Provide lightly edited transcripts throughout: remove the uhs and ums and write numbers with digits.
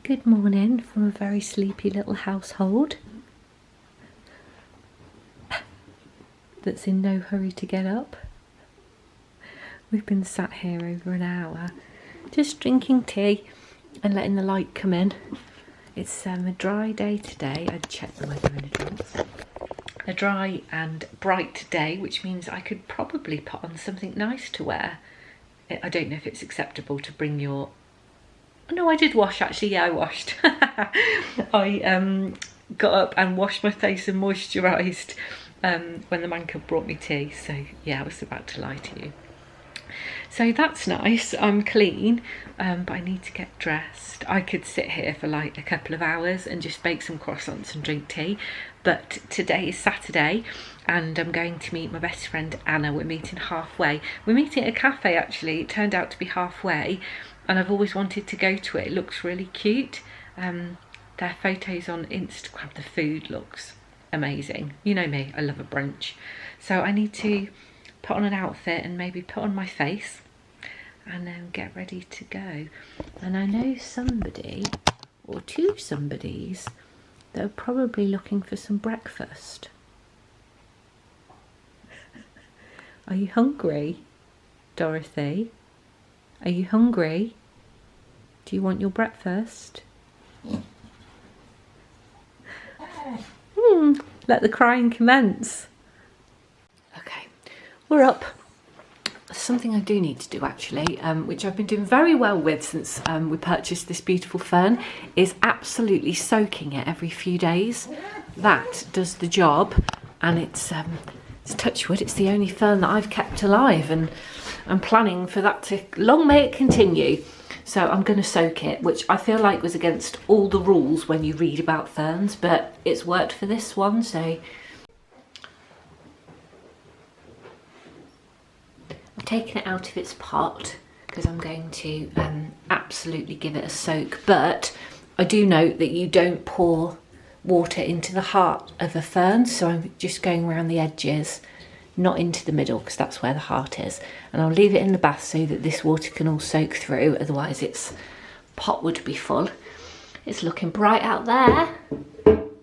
Good morning from a very sleepy little household that's in no hurry to get up. We've been sat here over an hour just drinking tea and letting the light come in. It's a dry day today. I checked the weather in advance. A dry and bright day, which means I could probably put on something nice to wear. I don't know if it's acceptable to bring your... Oh, no, I did wash actually. Yeah, I washed. I got up and washed my face and moisturised when the mancub brought me tea. So yeah, I was about to lie to you. So that's nice. I'm clean, but I need to get dressed. I could sit here for like a couple of hours and just bake some croissants and drink tea. But today is Saturday and I'm going to meet my best friend Anna. We're meeting halfway. We're meeting at a cafe actually. It turned out to be halfway and I've always wanted to go to it. It looks really cute. Their photos on Instagram, the food looks amazing. You know me, I love a brunch. So I need to put on an outfit and maybe put on my face and then get ready to go. And I know somebody or two somebodies that are probably looking for some breakfast. Are you hungry, Dorothy? Are you hungry? Do you want your breakfast? Let the crying commence. Okay, we're up. Something I do need to do actually, which I've been doing very well with since we purchased this beautiful fern, is absolutely soaking it every few days. That does the job, and it's touch wood, it's the only fern that I've kept alive, and I'm planning for that to, long may it continue. So I'm going to soak it, which I feel like was against all the rules when you read about ferns, but it's worked for this one, so. I've taken it out of its pot because I'm going to absolutely give it a soak, but I do note that you don't pour water into the heart of a fern, so I'm just going around the edges, not into the middle because that's where the heart is, and I'll leave it in the bath so that this water can all soak through, otherwise its pot would be full. It's looking bright out there.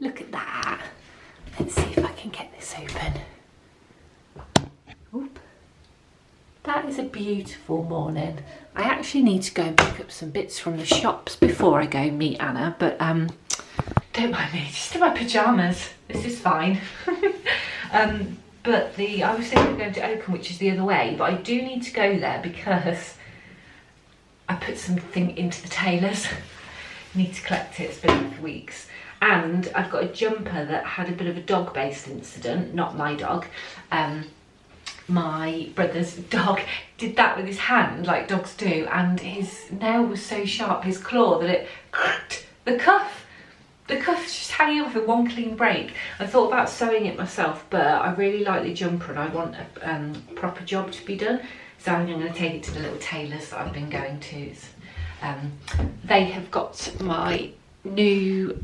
Look at that. Let's see if I can get this open. Oop. That is a beautiful morning. I actually need to go and pick up some bits from the shops before I go meet Anna, but don't mind me, just in my pyjamas. This is fine. But I was thinking of going to Oakham, which is the other way, but I do need to go there because I put something into the tailor's. Need to collect it, it's been for weeks. And I've got a jumper that had a bit of a dog-based incident, not my dog. My brother's dog did that with his hand, like dogs do, and his nail was so sharp, his claw, that it cracked the cuff. The cuff's just hanging off with one clean break. I thought about sewing it myself, but I really like the jumper and I want a proper job to be done. So I'm going to take it to the little tailors that I've been going to. They have got my new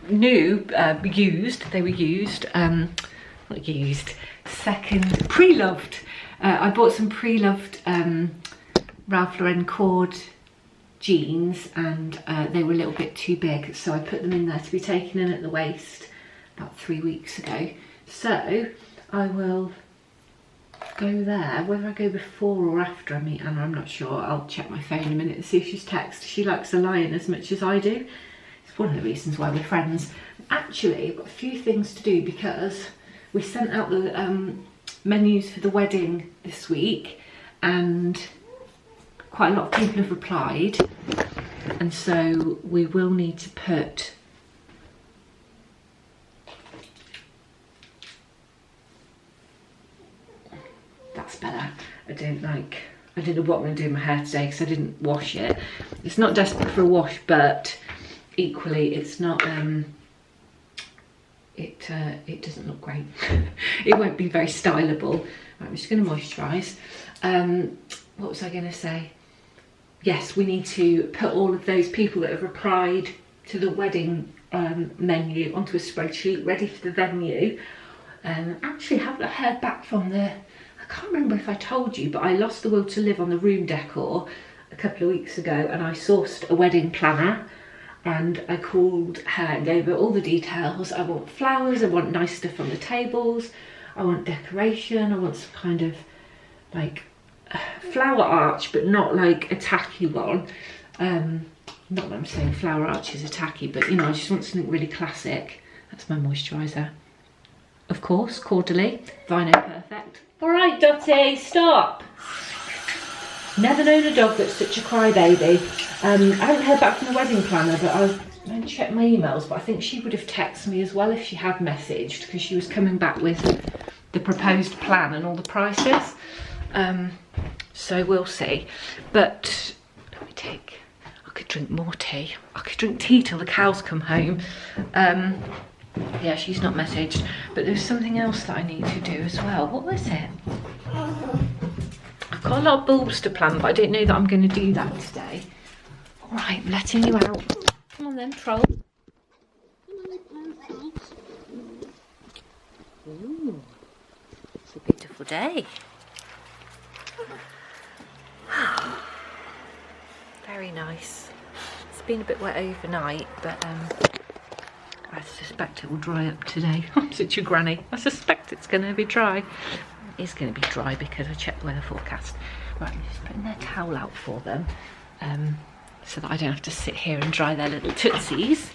used, they were used, not used, second, pre-loved. I bought some pre-loved Ralph Lauren cord jeans, and they were a little bit too big, so I put them in there to be taken in at the waist about 3 weeks ago. So I will go there. Whether I go before or after I meet Anna, I'm not sure. I'll check my phone in a minute and see if she's texted. She likes a lion as much as I do. It's one of the reasons why we're friends. Actually, I've got a few things to do because we sent out the menus for the wedding this week and quite a lot of people have replied, and so we will need to put that's better. I don't know what I'm going to do with my hair today because I didn't wash it. It's not desperate for a wash, but equally it's not it doesn't look great. It won't be very styleable. Right, I'm just going to moisturise. What was I going to say? Yes, we need to put all of those people that have replied to the wedding menu onto a spreadsheet ready for the venue. Actually haven't heard back from I can't remember if I told you, but I lost the will to live on the room decor a couple of weeks ago, and I sourced a wedding planner and I called her and gave her all the details. I want flowers, I want nice stuff on the tables, I want decoration, I want some kind of like flower arch, but not like a tacky one. Not that I'm saying flower arches are tacky, but you know, I just want something really classic. That's my moisturiser. Of course, Cordially, Vino Perfect. All right, Dottie, stop. Never known a dog that's such a crybaby. I haven't heard back from the wedding planner, but I haven't checked my emails, but I think she would have texted me as well if she had messaged, because she was coming back with the proposed plan and all the prices. So we'll see. But let me take, I could drink more tea. I could drink tea till the cows come home. Yeah, she's not messaged, but there's something else that I need to do as well. What was it? I've got a lot of bulbs to plant, but I don't know that I'm going to do that today. All right, I'm letting you out. Come on then, troll. Ooh, it's a beautiful day. Very nice. It's been a bit wet overnight, but I suspect it will dry up today. I'm such a granny. I suspect it's going to be dry. It is going to be dry because I checked the weather forecast. Right, I'm just putting their towel out for them so that I don't have to sit here and dry their little tootsies.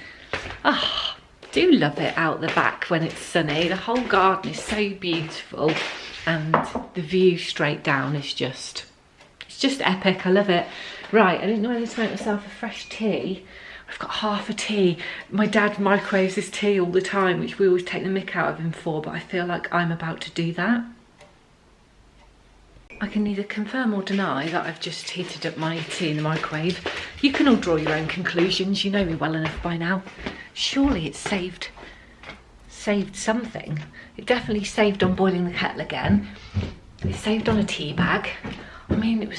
Ah, do love it out the back when it's sunny. The whole garden is so beautiful, and the view straight down is just, it's just epic. I love it. Right, I didn't know whether to make myself a fresh tea. I've got half a tea. My dad microwaves his tea all the time, which we always take the mick out of him for, but I feel like I'm about to do that. I can neither confirm or deny that I've just heated up my tea in the microwave. You can all draw your own conclusions. You know me well enough by now. Surely it's saved something. It definitely saved on boiling the kettle again. It saved on a tea bag. I mean, it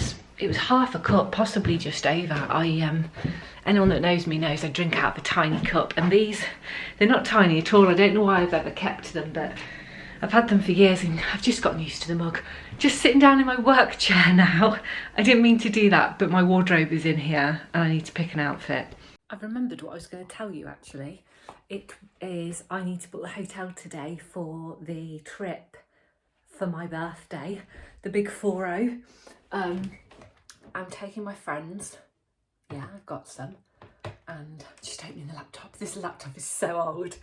was half a cup, possibly just over. Anyone that knows me knows I drink out of a tiny cup, and these, they're not tiny at all. I don't know why I've ever kept them, but I've had them for years and I've just gotten used to the mug. Just sitting down in my work chair now. I didn't mean to do that, but my wardrobe is in here and I need to pick an outfit. I've remembered what I was going to tell you actually. It is, I need to book the hotel today for the trip for my birthday, the big 4-0. I'm taking my friends. Yeah, I've got some. And just opening the laptop. This laptop is so old.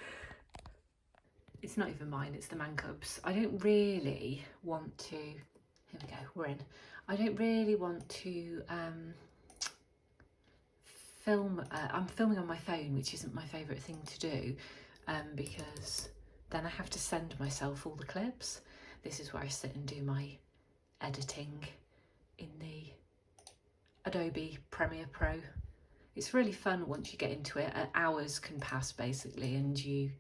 It's not even mine, it's the mancub's. I don't really want to, here we go, we're in. I don't really want to film, I'm filming on my phone, which isn't my favourite thing to do, because then I have to send myself all the clips. This is where I sit and do my editing in the Adobe Premiere Pro. It's really fun once you get into it. Hours can pass basically and you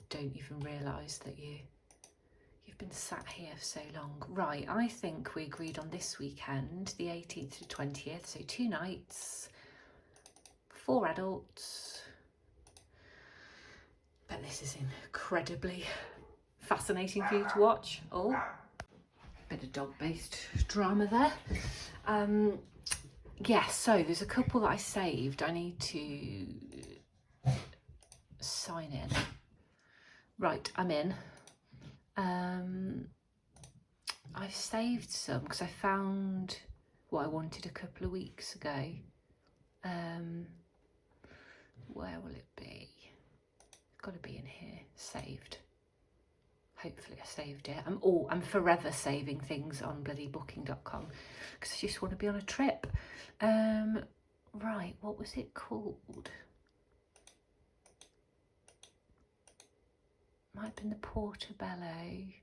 don't even realise that you've been sat here for so long. Right, I think we agreed on this weekend, the 18th to 20th, so 2 nights, 4 adults. But this is incredibly fascinating for you to watch. Oh, bit of dog-based drama there. Yes, so there's a couple that I saved. I need to sign in. Right, I'm in. I've saved some because I found what I wanted a couple of weeks ago. Where will it be? It's got to be in here, saved. Hopefully I saved it. I'm forever saving things on bloody booking.com because I just want to be on a trip. Right, what was it called? Might have been the Portobello.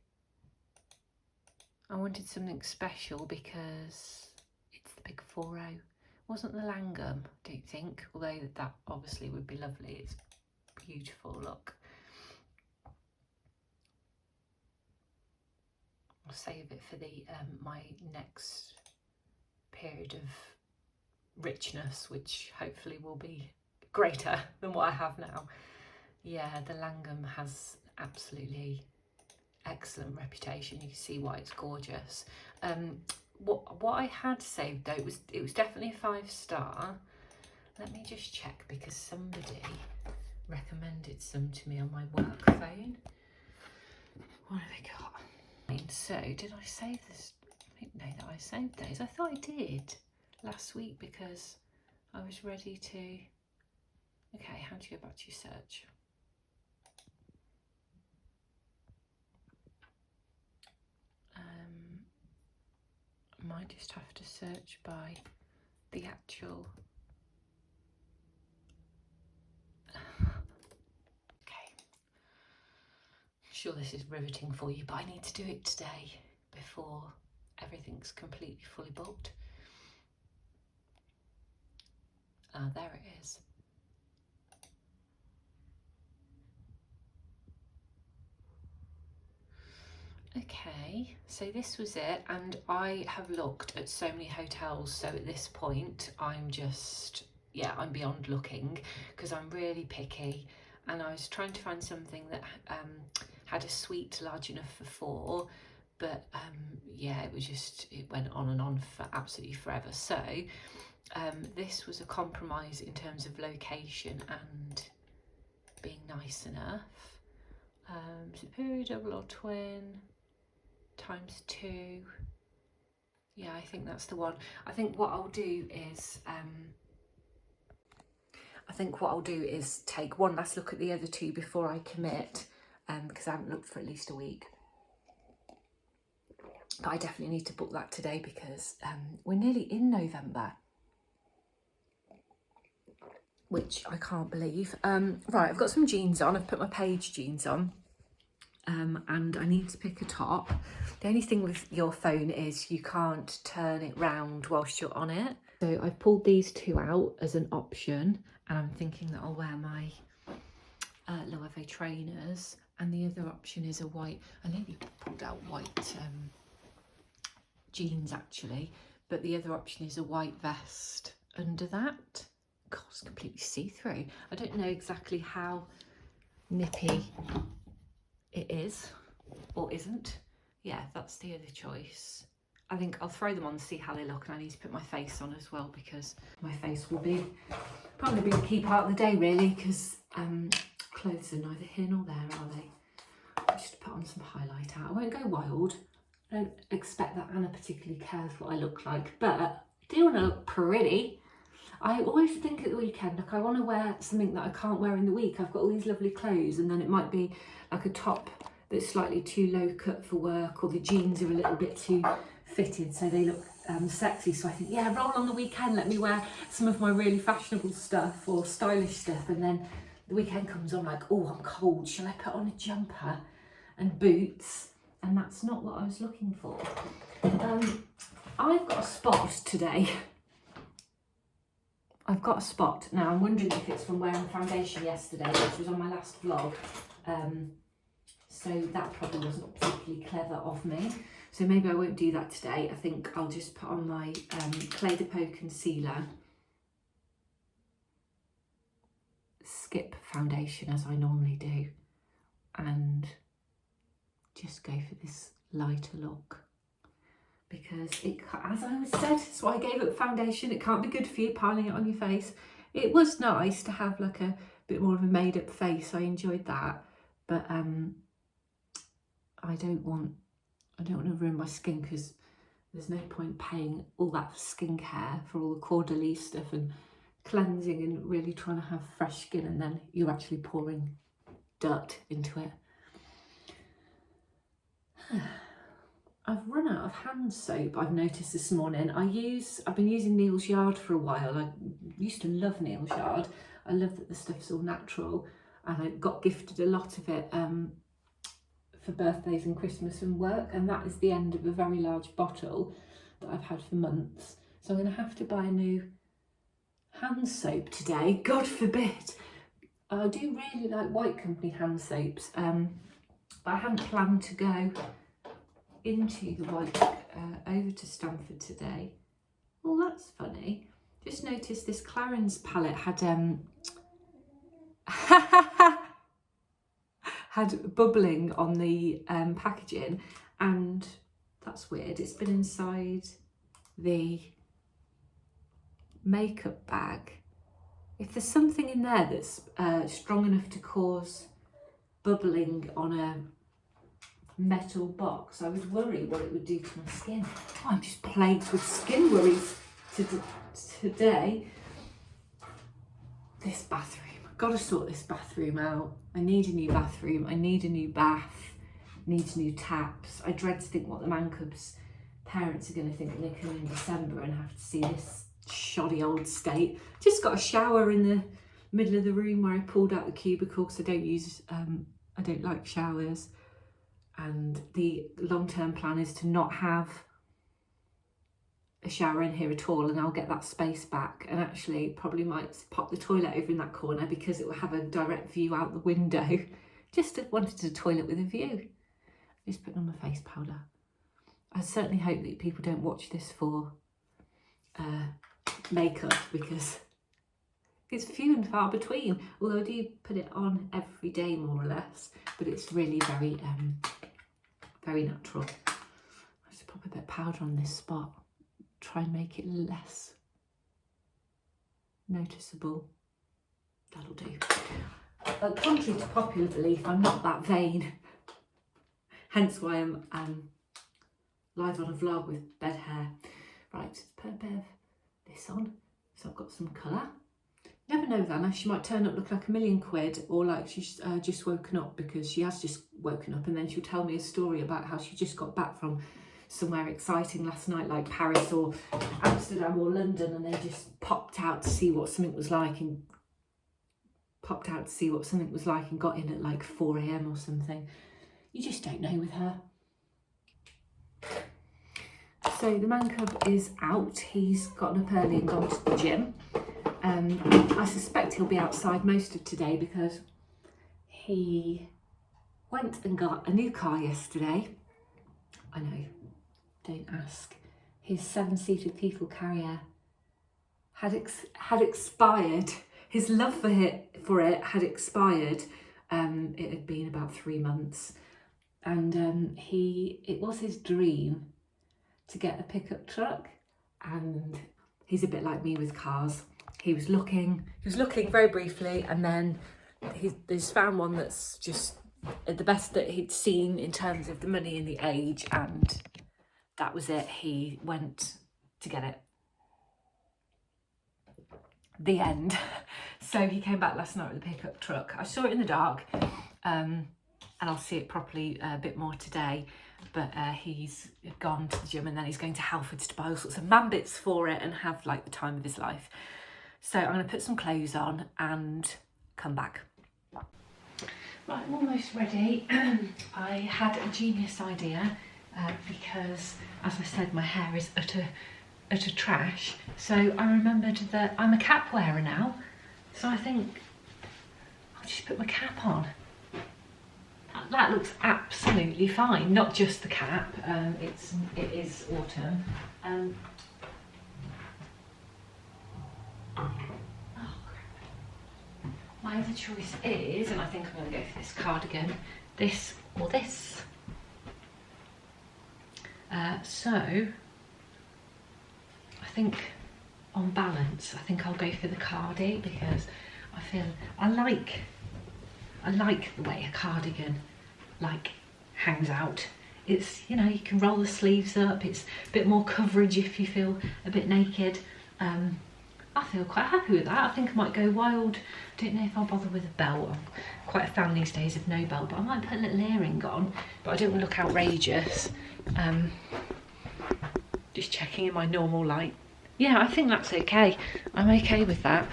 I wanted something special because it's the big 4-0. Wasn't the Langham, I don't think, although that obviously would be lovely. It's beautiful, look. I'll save it for the my next period of richness, which hopefully will be greater than what I have now. Yeah, the Langham has absolutely excellent reputation. You can see why it's gorgeous. What I had saved though, it was definitely a 5-star, Let me just check because somebody recommended some to me on my work phone. What have I got? So, did I save this? I don't know that I saved those. I thought I did last week because I was ready to... Okay, how do you go back to your search? I might just have to search by the actual... Okay. I'm sure this is riveting for you, but I need to do it today before everything's completely fully booked. Ah, there it is. Okay, so this was it, and I have looked at so many hotels, so at this point I'm just, yeah, I'm beyond looking because I'm really picky, and I was trying to find something that had a suite large enough for 4, but yeah, it went on and on for absolutely forever. So this was a compromise in terms of location and being nice enough. Superior double or twin ×2. Yeah, I think that's the one. I think what I'll do is take one last look at the other 2 before I commit, because I haven't looked for at least a week. But I definitely need to book that today because we're nearly in November, which I can't believe. Right, I've got some jeans on. I've put my Paige jeans on. And I need to pick a top. The only thing with your phone is you can't turn it round whilst you're on it. So I've pulled these 2 out as an option, and I'm thinking that I'll wear my Loewe trainers, and the other option is a white, I nearly pulled out white jeans actually, but the other option is a white vest under that. God, it's completely see-through. I don't know exactly how nippy it is or isn't. Yeah, that's the other choice. I think I'll throw them on and see how they look, and I need to put my face on as well because my face will be probably be a key part of the day really, because clothes are neither here nor there, are they? I'll just put on some highlight out. I won't go wild. I don't expect that Anna particularly cares what I look like, but I do want to look pretty. I always think at the weekend, like I want to wear something that I can't wear in the week. I've got all these lovely clothes, and then it might be like a top that's slightly too low cut for work, or the jeans are a little bit too fitted so they look sexy. So I think, yeah, roll on the weekend, let me wear some of my really fashionable stuff or stylish stuff, and then the weekend comes on like, oh, I'm cold, shall I put on a jumper and boots? And that's not what I was looking for. I've got a spot today. I've got a spot. Now, I'm wondering if it's from wearing foundation yesterday, which was on my last vlog. So that probably wasn't particularly clever of me. So maybe I won't do that today. I think I'll just put on my Clé de Peau concealer, skip foundation as I normally do, and just go for this lighter look. Because it, as I was said, that's why I gave up foundation. It can't be good for you, piling it on your face. It was nice to have like a bit more of a made up face. I enjoyed that, but I don't want to ruin my skin, because there's no point paying all that for skincare for all the Caudalie stuff and cleansing and really trying to have fresh skin, and then you're actually pouring dirt into it. I've run out of hand soap, I've noticed this morning. I've been using Neal's Yard for a while. I used to love Neal's Yard. I love that the stuff's all natural, and I got gifted a lot of it for birthdays and Christmas and work, and that is the end of a very large bottle that I've had for months. So I'm going to have to buy a new hand soap today, God forbid. I do really like White Company hand soaps, but I hadn't planned to go into the White over to Stamford today. Oh, that's funny. Just noticed this Clarins palette had had bubbling on the packaging, and that's weird. It's been inside the makeup bag if there's something in there that's strong enough to cause bubbling on a metal box, I would worry what it would do to my skin. Oh, I'm just plagued with skin worries today. This bathroom, I've got to sort this bathroom out. I need a new bathroom, I need a new bath, needs new taps. I dread to think what the mancub's parents are going to think when they come in December and have to see this shoddy old state. Just got a shower in the middle of the room where I pulled out the cubicle because I don't like showers. And the long-term plan is to not have a shower in here at all, and I'll get that space back, and actually probably might pop the toilet over in that corner because it will have a direct view out the window. Just wanted a toilet with a view. Just putting on my face powder. I certainly hope that people don't watch this for makeup, because it's few and far between, although I do put it on every day more or less, but it's really very very natural. I just pop a bit of powder on this spot, try and make it less noticeable. That'll do. Contrary to popular belief, I'm not that vain, hence why I'm live on a vlog with bed hair. Right, let's put a bit of this on, so I've got some colour. Never know with Anna, she might turn up looking like £1,000,000, or like she's just woken up, because she has just woken up, and then she'll tell me a story about how she just got back from somewhere exciting last night, like Paris or Amsterdam or London, and they just popped out to see what something was like, and got in at like 4 AM or something. You just don't know with her. So the mancub is out. He's gotten up early and gone to the gym. I suspect he'll be outside most of today because he went and got a new car yesterday. I know, don't ask. His 7-seated people carrier had expired. His love for it had expired. It had been about 3 months, and it was his dream to get a pickup truck, and he's a bit like me with cars. He was looking very briefly, and then he's found one that's just the best that he'd seen in terms of the money and the age, and that was it. He went to get it. The end. So he came back last night with a pickup truck. I saw it in the dark, and I'll see it properly a bit more today. But he's gone to the gym, and then he's going to Halfords to buy all sorts of man bits for it and have like the time of his life. So I'm going to put some clothes on and come back. Right, I'm almost ready. I had a genius idea because, as I said, my hair is utter trash. So I remembered that I'm a cap wearer now. So I think I'll just put my cap on. That looks absolutely fine. Not just the cap. It is autumn. My other choice is, and I think I'm going to go for this cardigan, this or this. So I think on balance, I think I'll go for the cardi, because I feel I like the way a cardigan like hangs out. It's, you know, you can roll the sleeves up, it's a bit more coverage if you feel a bit naked. I feel quite happy with that. I think I might go wild. Don't know if I'll bother with a belt. I'm quite a fan these days of no belt, but I might put a little earring on, but I don't want to look outrageous. Just checking in my normal light. Yeah, I think that's okay. I'm okay with that.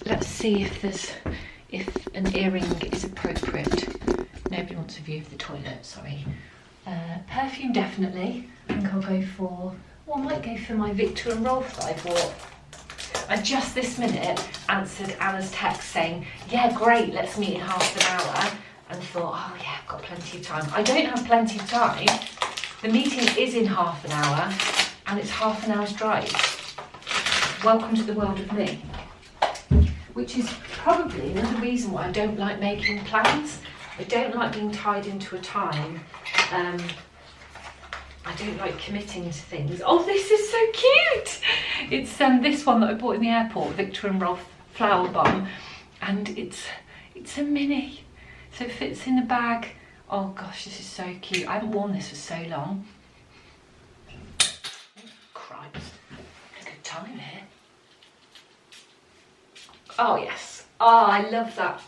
Let's see if an earring is appropriate. Nobody wants a view of the toilet, sorry. Perfume, definitely. I think I'll go for, well, I might go for my Victor and Rolf that I bought. I just this minute answered Anna's text saying, yeah, great, let's meet in half an hour, and thought, oh yeah, I've got plenty of time. I don't have plenty of time. The meeting is in half an hour, and it's half an hour's drive. Welcome to the world of me. Which is probably another reason why I don't like making plans. I don't like being tied into a time. I don't like committing to things. Oh, this is so cute! It's this one that I bought in the airport, Victor and Rolf Flower Bomb, and it's a mini, so it fits in the bag. Oh gosh, this is so cute. I haven't worn this for so long. Cripes, a good time here. Oh yes, oh I love that.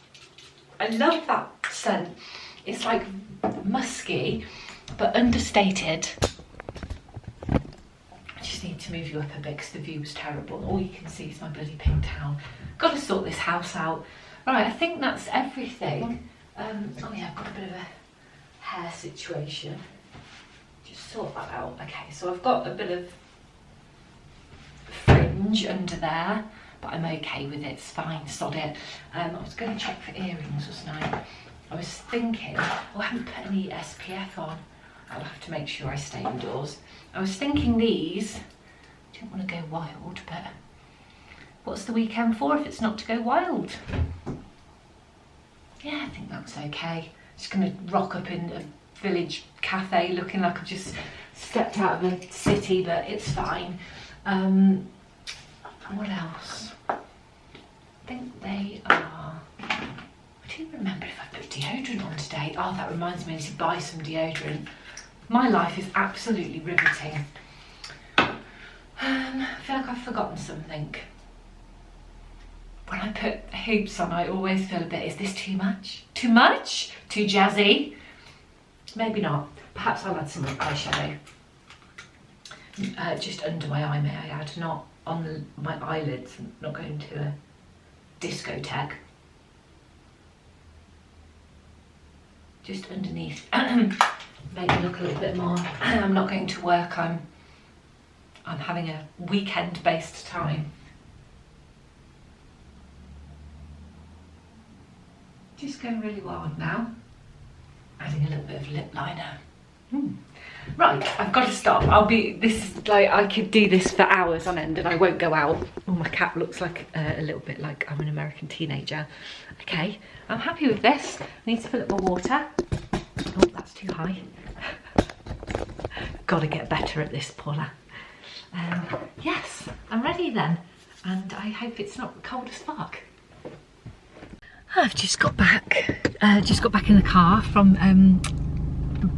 I love that scent. It's like musky, but understated. I just need to move you up a bit because the view was terrible. All you can see is my bloody pink towel. Got to sort this house out. Right, I think that's everything. Oh yeah, I've got a bit of a hair situation. Just sort that out. Okay, so I've got a bit of fringe under there, but I'm okay with it. It's fine, sod it. I was going to check for earrings, wasn't I? I was thinking, oh, I haven't put any SPF on. I'll have to make sure I stay indoors. I was thinking these, I didn't want to go wild, but what's the weekend for if it's not to go wild? Yeah, I think that's okay. Just going to rock up in a village cafe looking like I've just stepped out of a city, but it's fine. What else? I think they are... I don't remember if I put deodorant on today. Oh, that reminds me to buy some deodorant. My life is absolutely riveting. I feel like I've forgotten something. When I put hoops on, I always feel a bit, is this too much? Too much? Too jazzy? Maybe not. Perhaps I'll add some eyeshadow. Just under my eye, may I add, not on my eyelids. I'm not going to a discotheque. Just underneath, make it look a little bit more. I'm not going to work. I'm having a weekend-based time. Just going really wild now. Adding a little bit of lip liner. Right, I've got to stop. This is like, I could do this for hours on end and I won't go out. Oh, my cat looks like a little bit like I'm an American teenager. Okay, I'm happy with this. I need to fill up my water. Oh, that's too high. Got to get better at this, Paula. Yes, I'm ready then. And I hope it's not cold as fuck. I've just got back in the car from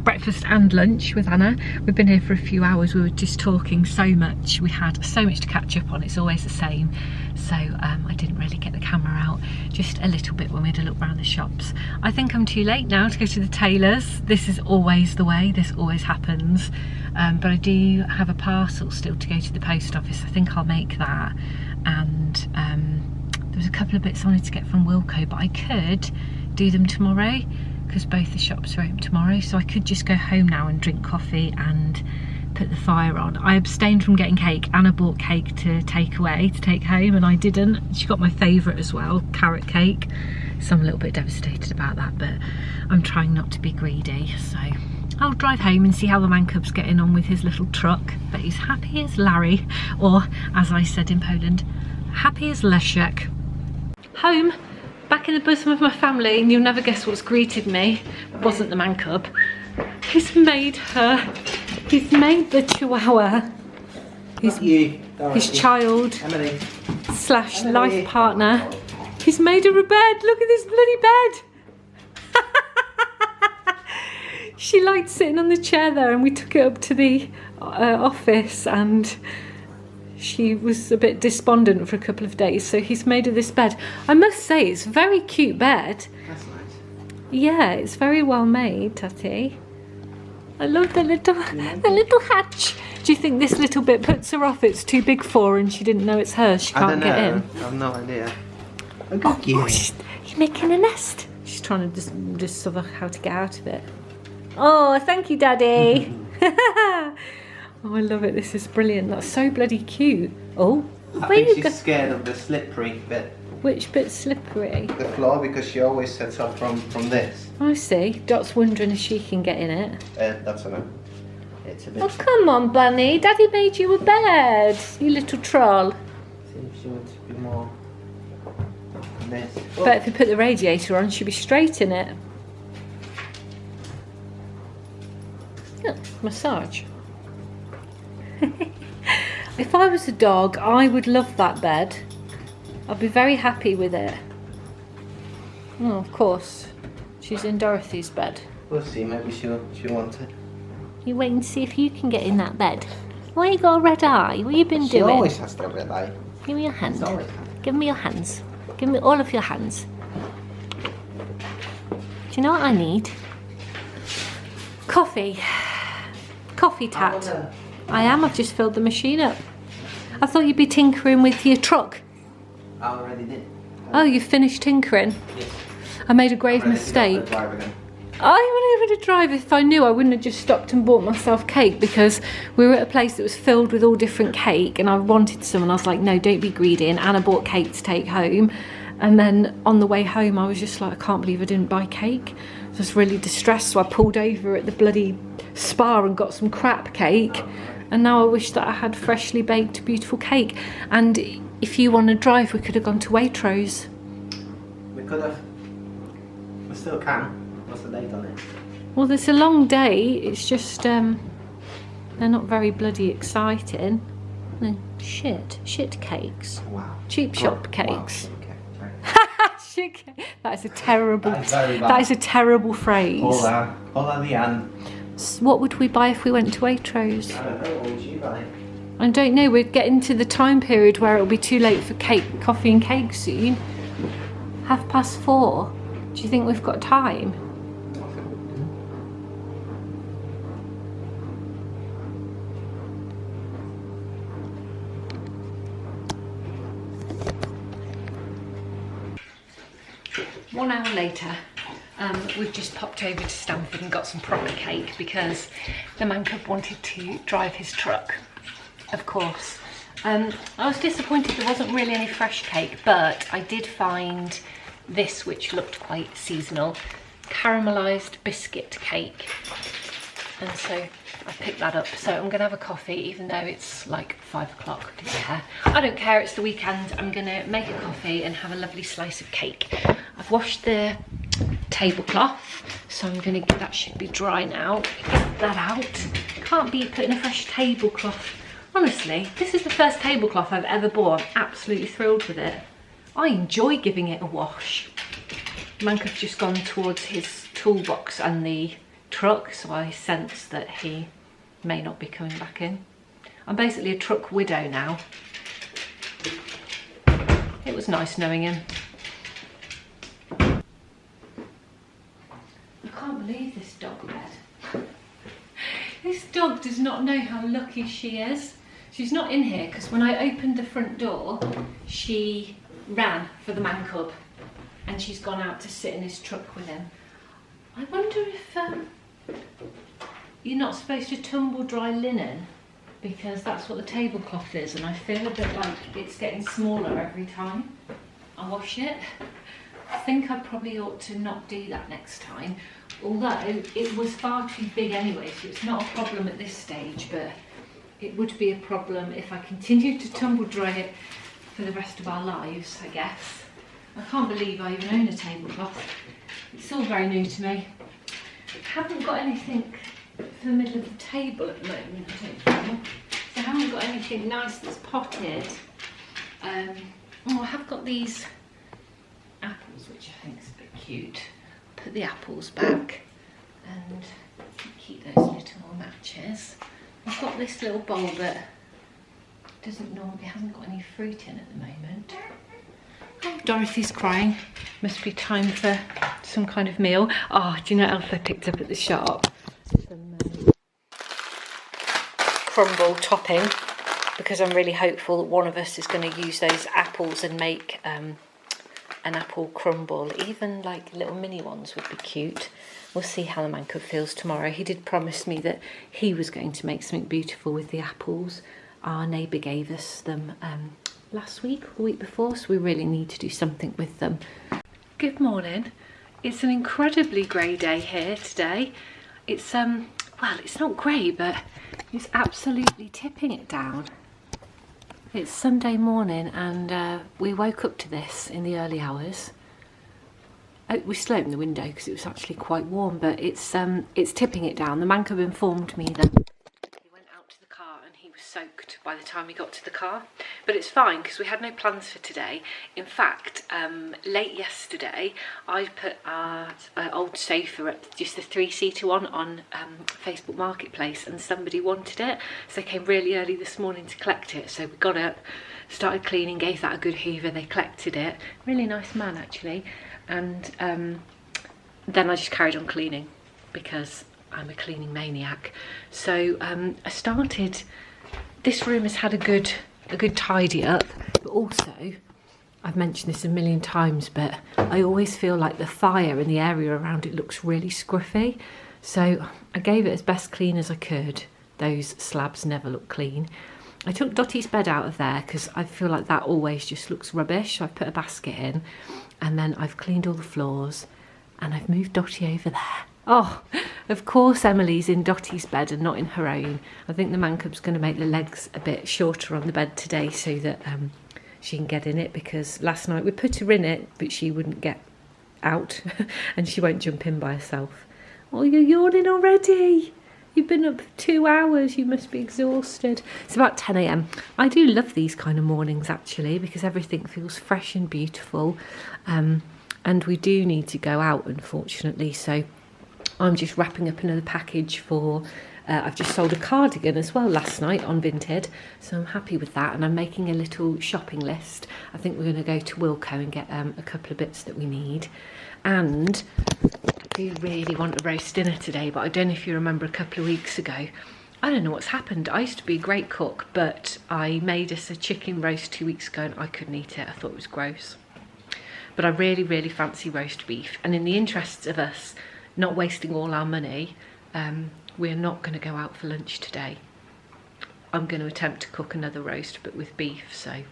breakfast and lunch with Anna. We've been here for a few hours. We were just talking so much. We had so much to catch up on. It's always the same. So I didn't really get the camera out, just a little bit when we had a look around the shops. I think I'm too late now to go to the tailor's. This is always the way. This always happens. But I do have a parcel still to go to the post office. I think I'll make that. And there was a couple of bits I wanted to get from Wilko, but I could do them tomorrow because both the shops are open tomorrow, so I could just go home now and drink coffee and put the fire on. I abstained from getting cake. Anna bought cake to take away, to take home, and I didn't. She got my favourite as well, carrot cake, so I'm a little bit devastated about that, but I'm trying not to be greedy. So I'll drive home and see how the mancub's getting on with his little truck, but he's happy as Larry, or as I said in Poland, happy as Leszek. Home, back in the bosom of my family, and you'll never guess what's greeted me. It wasn't the mancub. He's made the chihuahua, his child Emily. / life partner. He's made her a bed. Look at this bloody bed. She liked sitting on the chair there, and we took it up to the office, and she was a bit despondent for a couple of days, so he's made her this bed. I must say, it's a very cute bed. That's nice. Yeah, it's very well made, Tatty. I love the little hatch. Do you think this little bit puts her off? It's too big for her and she didn't know it's hers. She can't get in. I have no idea. Oh, you're making a nest. She's trying to discover how to get out of it. Oh, thank you, Daddy. Oh, I love it. This is brilliant. That's so bloody cute. Oh, I think she's scared of the slippery bit. Which bit's slippery? The floor, because she always sets up from this. I see. Dot's wondering if she can get in it. That's a no. It's a bit. Oh, come on, Bunny. Daddy made you a bed. You little troll. See if she wants to be more this. But if you put the radiator on, she'll be straight in it. Look, massage. If I was a dog, I would love that bed. I'd be very happy with it. Oh, of course. She's in Dorothy's bed. We'll see, maybe she'll want it. You wait and see if you can get in that bed. Why you got a red eye? What you been doing? She always has to have a red eye. Give me your hand. She's always Give me your hands. Give me all of your hands. Do you know what I need? Coffee. Coffee tat. I am. I've just filled the machine up. I thought you'd be tinkering with your truck. I already did. Oh, you've finished tinkering? Yes. I made a grave mistake. I would have drive if I knew. I wouldn't have just stopped and bought myself cake, because we were at a place that was filled with all different cake and I wanted some, and I was like, no, don't be greedy. And Anna bought cake to take home, and then on the way home I was just like, I can't believe I didn't buy cake. I was really distressed, so I pulled over at the bloody spa and got some crap cake, and now I wish that I had freshly baked beautiful cake. And if you want to drive, we could have gone to Waitrose. We could have. We still can. What's the date on it? Well, there's a long day. It's just they're not very bloody exciting. No, shit cakes. Wow. Cheap shop cakes. Wow. Shit cake. That is a terrible. That is very bad. That is a terrible phrase. Hold on the end. What would we buy if we went to Waitrose? I don't know. What would you buy? I don't know. We're getting to the time period where it'll be too late for coffee and cake soon. 4:30. Do you think we've got time? One hour later, we've just popped over to Stamford and got some proper cake because the mancub wanted to drive his truck, of course. I was disappointed there wasn't really any fresh cake, but I did find this, which looked quite seasonal, caramelised biscuit cake, and so I picked that up. So I'm gonna have a coffee, even though it's like 5 o'clock. I don't care. I don't care, it's the weekend. I'm gonna make a coffee and have a lovely slice of cake. I've washed the tablecloth, so I'm gonna get that, should be dry now. Get that out. Can't be putting a fresh tablecloth. Honestly, this is the first tablecloth I've ever bought. I'm absolutely thrilled with it. I enjoy giving it a wash. Mancub's just gone towards his toolbox and the truck, so I sense that he may not be coming back in. I'm basically a truck widow now. It was nice knowing him. I can't believe this dog bed. This dog does not know how lucky she is. She's not in here because when I opened the front door, she ran for the mancub and she's gone out to sit in his truck with him. I wonder if you're not supposed to tumble dry linen, because that's what the tablecloth is, and I feel a bit like it's getting smaller every time I wash it. I think I probably ought to not do that next time, although it was far too big anyway, so it's not a problem at this stage, but it would be a problem if I continued to tumble dry it for the rest of our lives, I guess. I can't believe I even own a tablecloth. It's all very new to me. I haven't got anything for the middle of the table at the moment, I don't feel. So I haven't got anything nice that's potted. Oh, I have got these apples, which I think is a bit cute. Put the apples back and keep those little matches. I've got this little bowl that hasn't got any fruit in at the moment. Oh, Dorothy's crying. Must be time for some kind of meal. Oh, do you know what else I picked up at the shop? Some crumble topping, because I'm really hopeful that one of us is going to use those apples and make an apple crumble. Even like little mini ones would be cute. We'll see how the mancub feels tomorrow. He did promise me that he was going to make something beautiful with the apples. Our neighbour gave us them last week or the week before, so we really need to do something with them. Good morning. It's an incredibly grey day here today. It's well, it's not grey, but it's absolutely tipping it down. It's Sunday morning and we woke up to this in the early hours. We still opened the window because it was actually quite warm, but it's tipping it down. The mancub informed me that he went out to the car and he was soaked by the time we got to the car, but it's fine because we had no plans for today. In fact, late yesterday I put our old sofa up, just the 3-seater one, on Facebook Marketplace, and somebody wanted it, so they came really early this morning to collect it. So we got up, started cleaning, gave that a good hoover, they collected it. Really nice man actually. And then I just carried on cleaning because I'm a cleaning maniac. So I started, this room has had a good tidy up, but also, I've mentioned this a million times, but I always feel like the fire in the area around it looks really scruffy. So I gave it as best clean as I could. Those slabs never look clean. I took Dottie's bed out of there because I feel like that always just looks rubbish. So I've put a basket in, and then I've cleaned all the floors, and I've moved Dottie over there. Oh, of course Emily's in Dottie's bed and not in her own. I think the mancub's going to make the legs a bit shorter on the bed today so that she can get in it, because last night we put her in it but she wouldn't get out and she won't jump in by herself. Oh, you're yawning already. You've been up 2 hours, you must be exhausted. It's about 10 a.m. I do love these kind of mornings actually, because everything feels fresh and beautiful, and we do need to go out unfortunately, so I'm just wrapping up another package for, I've just sold a cardigan as well last night on Vinted, so I'm happy with that, and I'm making a little shopping list. I think we're going to go to Wilko and get a couple of bits that we need. And I do really want a roast dinner today, but I don't know if you remember a couple of weeks ago, I don't know what's happened. I used to be a great cook, but I made us a chicken roast 2 weeks ago and I couldn't eat it. I thought it was gross. But I really, really fancy roast beef, and in the interests of us not wasting all our money, we're not going to go out for lunch today. I'm going to attempt to cook another roast, but with beef, so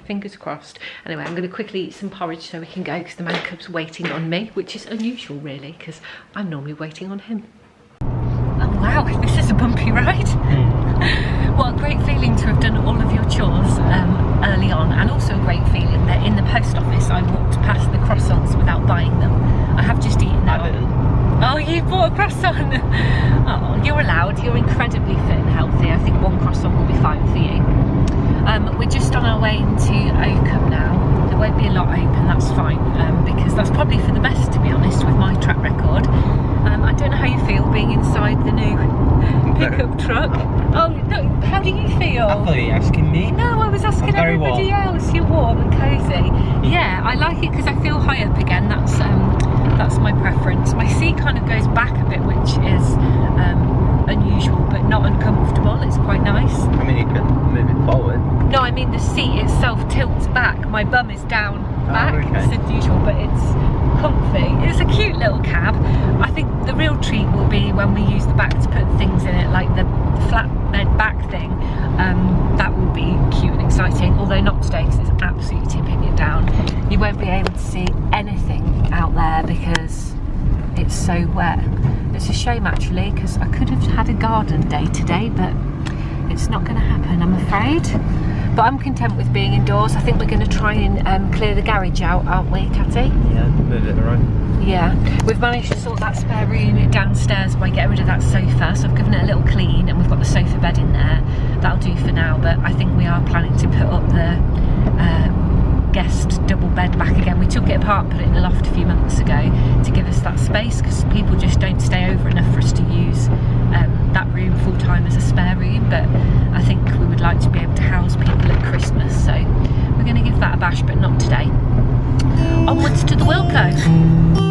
fingers crossed. Anyway, I'm going to quickly eat some porridge so we can go, because the mancub's waiting on me, which is unusual really, because I'm normally waiting on him. Oh wow, this is a bumpy ride. What a great feeling to have done all of your chores early on, and also a great feeling that in the post office I walked past the croissants without buying them. I have just eaten them. I didn't. Oh, you bought a croissant. Oh, you're allowed. You're incredibly fit and healthy. I think one croissant will be fine for you. We're just on our way into Oakham now. There won't be a lot open, that's fine, because that's probably for the best, to be honest, with my track record. I don't know how you feel being inside the new pickup truck. Oh, no, how do you feel? I thought you were asking me. No, I was asking everybody else. You're warm and cosy. Yeah, I like it because I feel high up again. That's my preference. My seat kind of goes back a bit, which is unusual but not uncomfortable. It's quite nice. I mean, you can move it forward. No, I mean the seat itself tilts back. My bum is down back. Oh, okay. It's unusual, but it's comfy. It's a cute little cab. I think the real treat will be when we use the back to put things in it, like the flat bed back thing. That will be cute and exciting, although not today because it's absolutely tipping it down. You won't be able to see anything out there because it's so wet. It's a shame actually, because I could have had a garden day today, but it's not going to happen, I'm afraid. But I'm content with being indoors. I think we're going to try and clear the garage out, aren't we, Catty? Yeah, move it around. Yeah, we've managed to sort that spare room downstairs by getting rid of that sofa, so I've given it a little clean, and we've got the sofa bed in there. That'll do for now, but I think we are planning to put up the guest double bed back again. We took it apart, put it in the loft a few months ago to give us that space, because people just don't stay over enough for us to use that room full time as a spare room. But I think we would like to be able to house people at Christmas, so we're going to give that a bash, but not today. Onwards to the Wilco.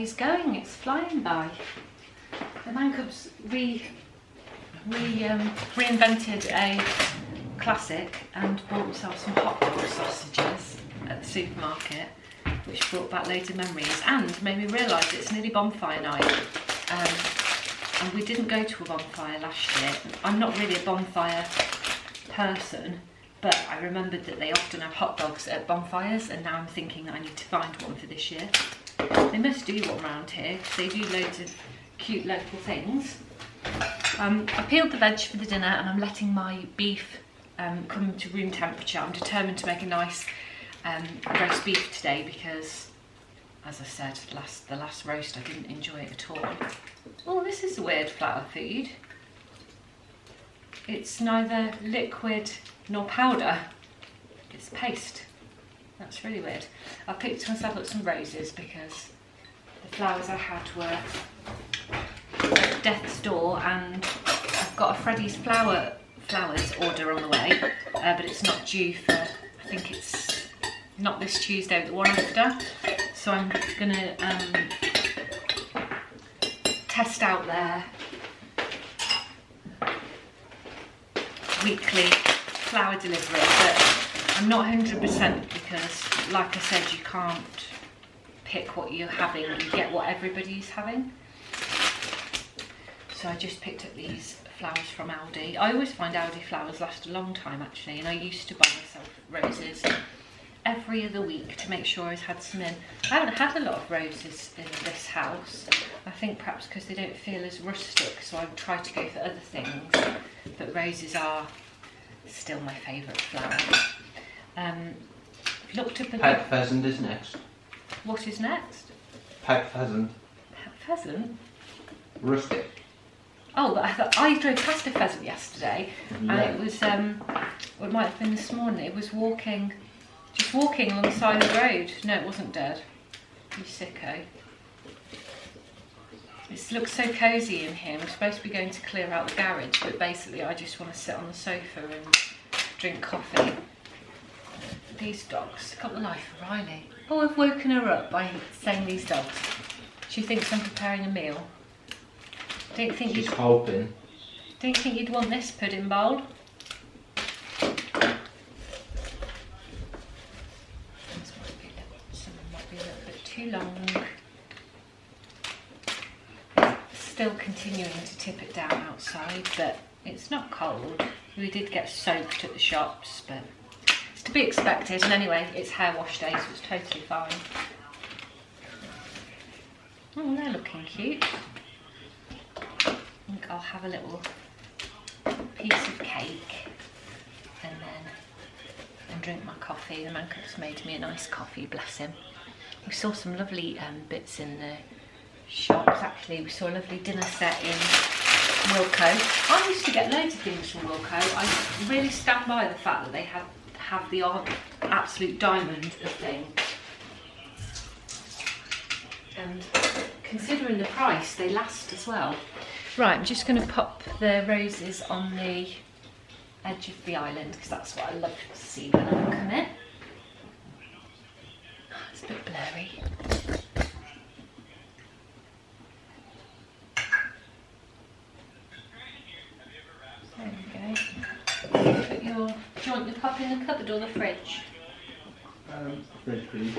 day's going, it's flying by. The mancubs reinvented a classic and bought themselves some hot dog sausages at the supermarket, which brought back loads of memories and made me realise it's nearly bonfire night. And we didn't go to a bonfire last year. I'm not really a bonfire person, but I remembered that they often have hot dogs at bonfires, and now I'm thinking I need to find one for this year. They must do one around here because they do loads of cute local things. I peeled the veg for the dinner and I'm letting my beef come to room temperature. I'm determined to make a nice roast beef today because, as I said, the last roast I didn't enjoy it at all. Oh, this is a weird flour food. It's neither liquid nor powder, it's paste. That's really weird. I picked myself up some roses because the flowers I had were at death's door, and I've got a Freddy's flowers order on the way, but it's not due for, I think it's not this Tuesday but the one after. So I'm gonna test out their weekly flower delivery, but I'm not 100% because, like I said, you can't pick what you're having, you get what everybody's having. So I just picked up these flowers from Aldi. I always find Aldi flowers last a long time actually, and I used to buy myself roses every other week to make sure I had some in. I haven't had a lot of roses in this house. I think perhaps because they don't feel as rustic, so I've tried to go for other things, but roses are still my favourite flower. Looked up Pet pheasant is next. What is next? Pet pheasant. Pet pheasant? Rustic. Oh, but I drove past a pheasant yesterday, and it was, well, it might have been this morning, it was just walking along the side of the road. No, it wasn't dead. You sicko. It looks so cosy in here. We're supposed to be going to clear out the garage, but basically I just want to sit on the sofa and drink coffee. These dogs got the life of Riley. Oh, I've woken her up by saying these dogs. She thinks I'm preparing a meal. Don't think She's hoping. Don't think you'd want this pudding bowl? Some might be a little bit too long. Still continuing to tip it down outside, but it's not cold. We did get soaked at the shops, but it's to be expected. And anyway, it's hair wash day, so it's totally fine. Oh, they're looking cute. I think I'll have a little piece of cake and drink my coffee. The mancub's made me a nice coffee, bless him. We saw some lovely bits in the shops actually. We saw a lovely dinner set in Wilko. I used to get loads of things from Wilko. I really stand by the fact that they have the odd absolute diamond of thing. And considering the price, they last as well. Right, I'm just going to pop the roses on the edge of the island because that's what I love to see when I come in. It's a bit blurry. There we go. Put your, do you want the pop in the cupboard or the fridge? Fridge, please.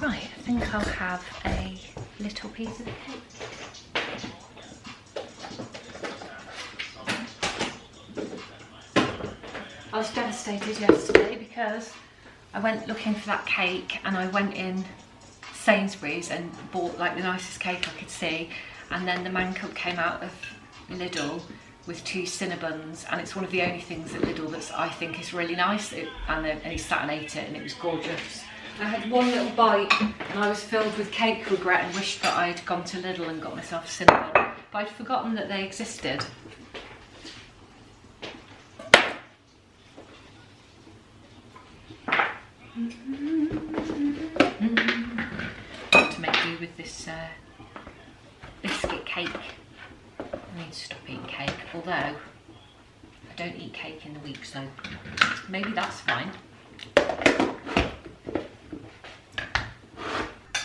Right, I think I'll have a little piece of cake. I was devastated yesterday because I went looking for that cake and I went in Sainsbury's and bought like the nicest cake I could see, and then the mancub came out of Lidl with 2 Cinnabuns, and it's one of the only things at Lidl that I think is really nice, and he sat and ate it and it was gorgeous. I had one little bite and I was filled with cake regret and wished that I'd gone to Lidl and got myself a cinnamon, but I'd forgotten that they existed. To make do with this biscuit cake. I need to stop eating cake, although I don't eat cake in the week, so maybe that's fine.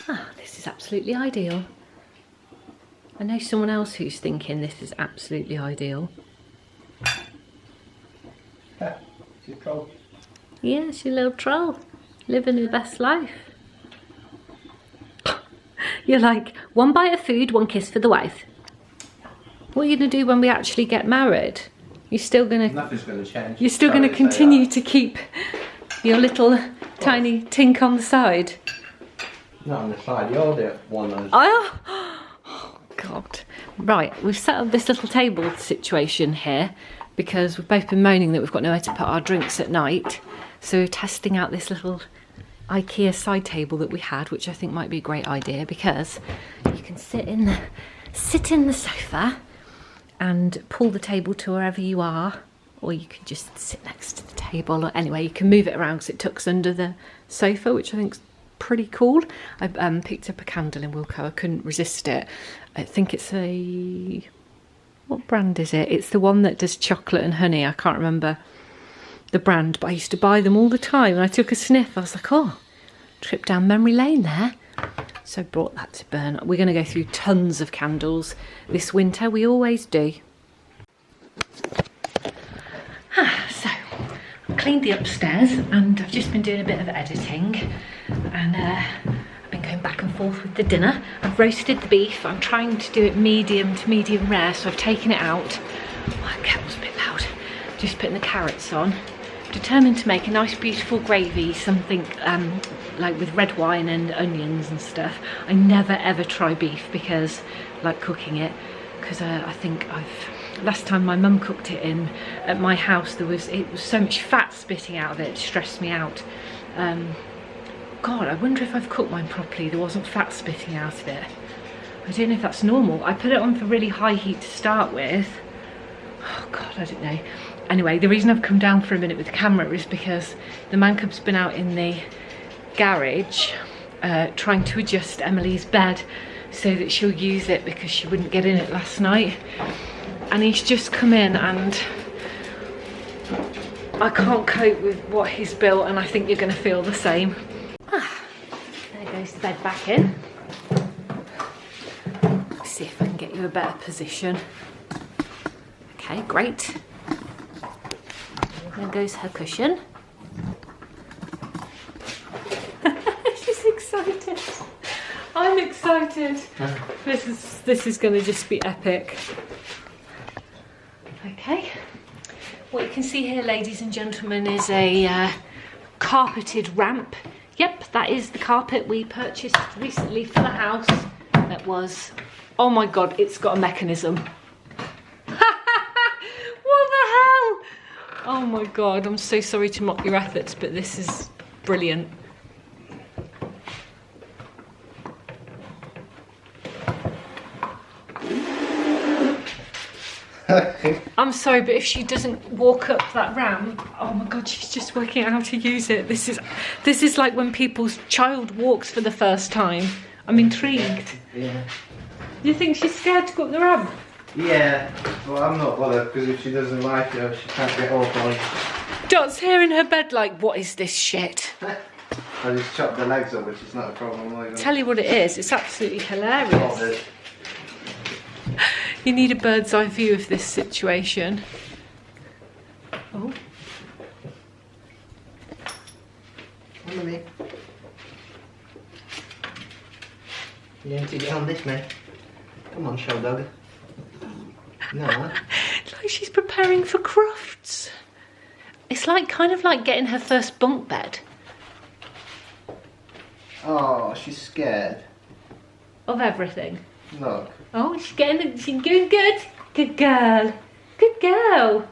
Ah, this is absolutely ideal. I know someone else who's thinking this is absolutely ideal. She's a troll. Yeah, she's a little troll, living her best life. You're like, one bite of food, one kiss for the wife. What are you going to do when we actually get married? You're still going to... Nothing's going to change. You're still going to continue to keep your little tiny tink on the side? Not on the side, you're the one on the Oh, God. Right, we've set up this little table situation here because we've both been moaning that we've got nowhere to put our drinks at night. So we're testing out this little IKEA side table that we had, which I think might be a great idea because you can sit in the sofa and pull the table to wherever you are, or you can just sit next to the table, or anyway you can move it around because it tucks under the sofa, which I think's pretty cool. I picked up a candle in Wilko. I couldn't resist it. I think it's a... what brand is it? It's the one that does chocolate and honey. I can't remember the brand, but I used to buy them all the time, and I took a sniff. I was like, oh, trip down memory lane there. So I brought that to burn. We're going to go through tons of candles this winter. We always do. So I cleaned the upstairs, and I've just been doing a bit of editing, and I've been going back and forth with the dinner. I've roasted the beef. I'm trying to do it medium to medium rare, so I've taken it out. Oh, that kettle's a bit loud. Just putting the carrots on. Determined to make a nice beautiful gravy, something like with red wine and onions and stuff. I never ever try beef because I like cooking it, because I think last time my mum cooked it at my house, it was so much fat spitting out of it, it stressed me out. God, I wonder if I've cooked mine properly, there wasn't fat spitting out of it. I don't know if that's normal. I put it on for really high heat to start with. Oh God, I don't know. Anyway, the reason I've come down for a minute with the camera is because the mancub's been out in the garage trying to adjust Emily's bed so that she'll use it, because she wouldn't get in it last night. And he's just come in, and I can't cope with what he's built, and I think you're going to feel the same. There goes the bed back in. Let's see if I can get you a better position. Okay, great. There goes her cushion. She's excited. I'm excited. This is going to just be epic. Okay. What you can see here, ladies and gentlemen, is a carpeted ramp. Yep, that is the carpet we purchased recently for the house. That was, oh my God, it's got a mechanism. Oh my God, I'm so sorry to mock your efforts, but this is brilliant. I'm sorry, but if she doesn't walk up that ramp, oh my God, she's just working out how to use it. This is like when people's child walks for the first time. I'm intrigued. Yeah. Do you think she's scared to go up the ramp? Yeah, well I'm not bothered, because if she doesn't like it, she can't get off on. Dot's here in her bed like, what is this shit? I just chopped the legs up, which is not a problem either. Tell you what it is, it's absolutely hilarious. You need a bird's eye view of this situation. Oh. Emily. You need to get on this, mate. Come on, show dog. No. Like she's preparing for crufts. It's like kind of like getting her first bunk bed. Oh, she's scared. Of everything. Look. Oh, she's doing good. Good girl. Good girl.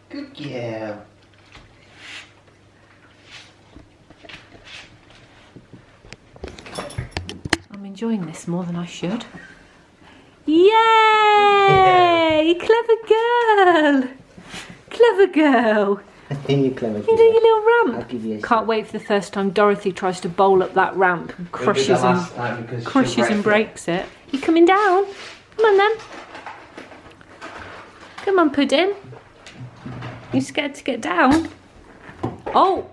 Good girl. I'm enjoying this more than I should. Yay! Yeah. Clever girl. Clever girl. You clever. You do your little I'll ramp. give you a Can't wait for the first time Dorothy tries to bowl up that ramp and crushes and breaks it. You coming down? Come on then. Come on, Pudding. You scared to get down? Oh.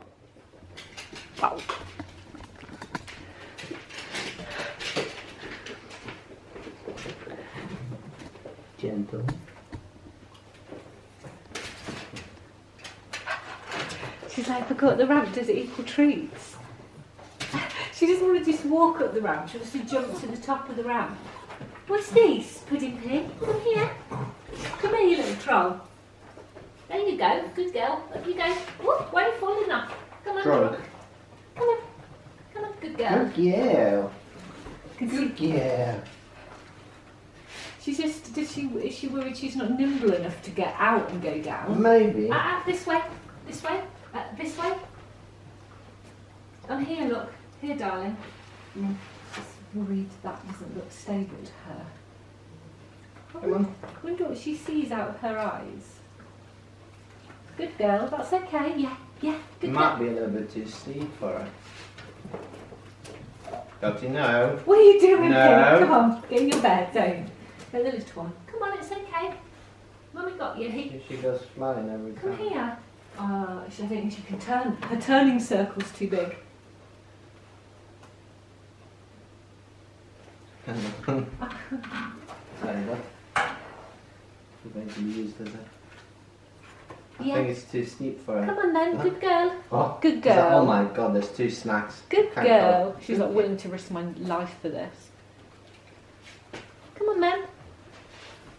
Wow. Gentle. She's like, if I go up the ramp, does it equal treats? She doesn't want to just walk up the ramp, she wants to jump to the top of the ramp. What's this, Pudding Pig? Come here. Come here, you little troll. There you go, good girl. Up you go. Whoop, why are you falling off? Come on. Drug. Come on. Come on, good girl. Good girl. Good girl. She's just, is she worried she's not nimble enough to get out and go down? Maybe. This way. This way. This way. Oh, here, look. Here, darling. Just worried that doesn't look stable to her. Come on. I wonder what she sees out of her eyes. Good girl, that's okay. Yeah, good It girl. might be a little bit too steep for her. Don't you know? What are you doing, No. Penny? Come on, get in your bed, don't. Go the little one. Come on, it's okay. Mummy got you. If she goes flying every Come time. here. I don't think she can turn. Her turning circle's too big. Sorry, what? You're going to be used as a... I Yeah. think it's too steep for her. Come on then, good girl. Oh, Good is that- girl. oh my god, there's 2 snacks. Good Can't girl. go. She's not willing to risk my life for this. Come on then.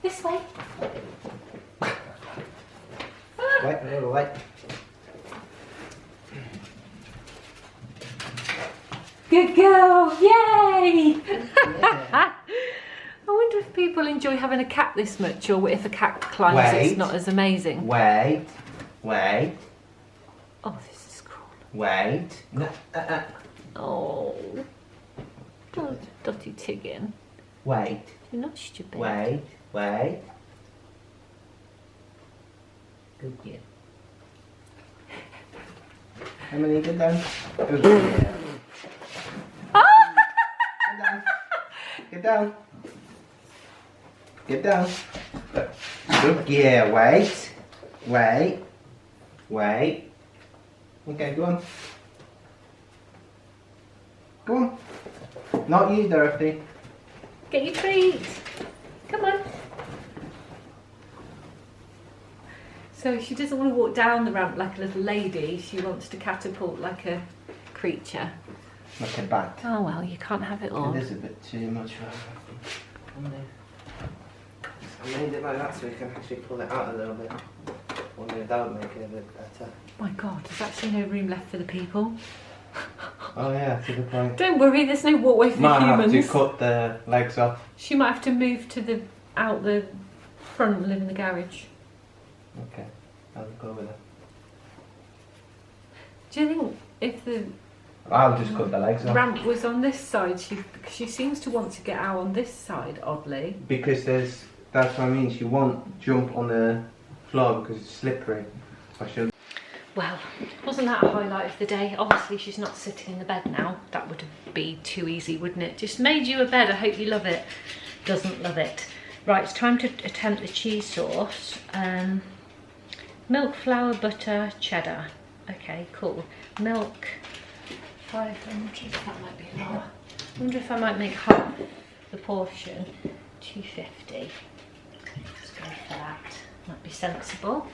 This way. Wait. Good girl! Yay! Yeah. I wonder if people enjoy having a cat this much, or if a cat climbs it's Wait. not as amazing. Wait. Oh, this is cruel. Wait. No, Oh. Dotty Tiggin. Wait. You're not stupid. Wait. Good girl. How many get down? Good girl. Get down. Get down. Good girl. Wait. Okay, go on. Go on. Not you, Dorothy. Get your treat. Come on. So she doesn't want to walk down the ramp like a little lady. She wants to catapult like a creature. Like a bat. Oh well, you can't have it all. It is a bit too much for her. I made it like that so we can actually pull it out a little bit. Wonder if that would make it a bit better. My God, there's actually no room left for the people. Oh yeah, that's a good point. Don't worry, there's no walkway for Might humans. have to cut the legs off. She might have to move to out the front and live in the garage. Okay, I'll go with it. Do you think if the I'll just cut the legs off. ramp was on this side, she seems to want to get out on this side, oddly. Because that's what I mean, she won't jump on the floor because it's slippery. I should. Well, wasn't that a highlight of the day? Obviously she's not sitting in the bed now. That would be too easy, wouldn't it? Just made you a bed, I hope you love it. Doesn't love it. Right, it's time to attempt the cheese sauce. Milk, flour, butter, cheddar. Okay, cool. Milk, 500, that might be lower. I wonder if I might make half the portion, 250. Let's go for that. Might be sensible.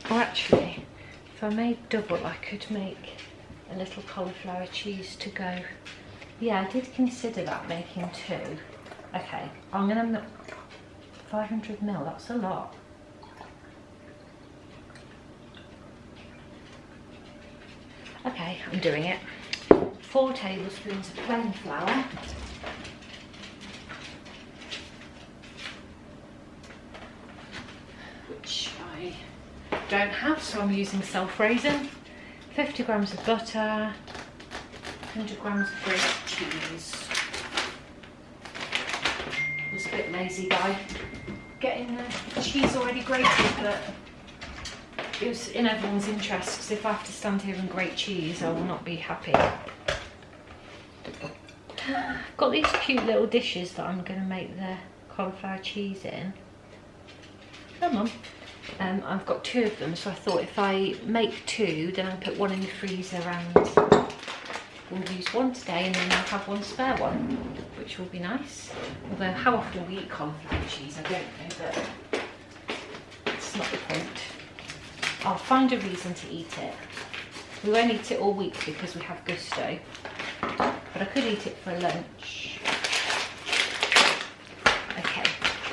Or actually, if I made double, I could make a little cauliflower cheese to go. Yeah, I did consider that, making 2. Okay, I'm gonna 500 ml, that's a lot. Okay, I'm doing it. 4 tablespoons of plain flour. Which I don't have, so I'm using self-raising. 50 grams of butter, 100 grams of grated cheese. I was a bit lazy by getting the cheese already grated, but it was in everyone's interest, because if I have to stand here and grate cheese, I will not be happy. Got these cute little dishes that I'm going to make the cauliflower cheese in. Come on. I've got 2 of them, so I thought if I make 2, then I'll put 1 in the freezer and we'll use 1 today, and then I'll have 1 spare one, which will be nice. Although how often we eat cauliflower cheese, I don't know, but it's not the point. I'll find a reason to eat it. We won't eat it all week because we have gusto, but I could eat it for lunch. Okay,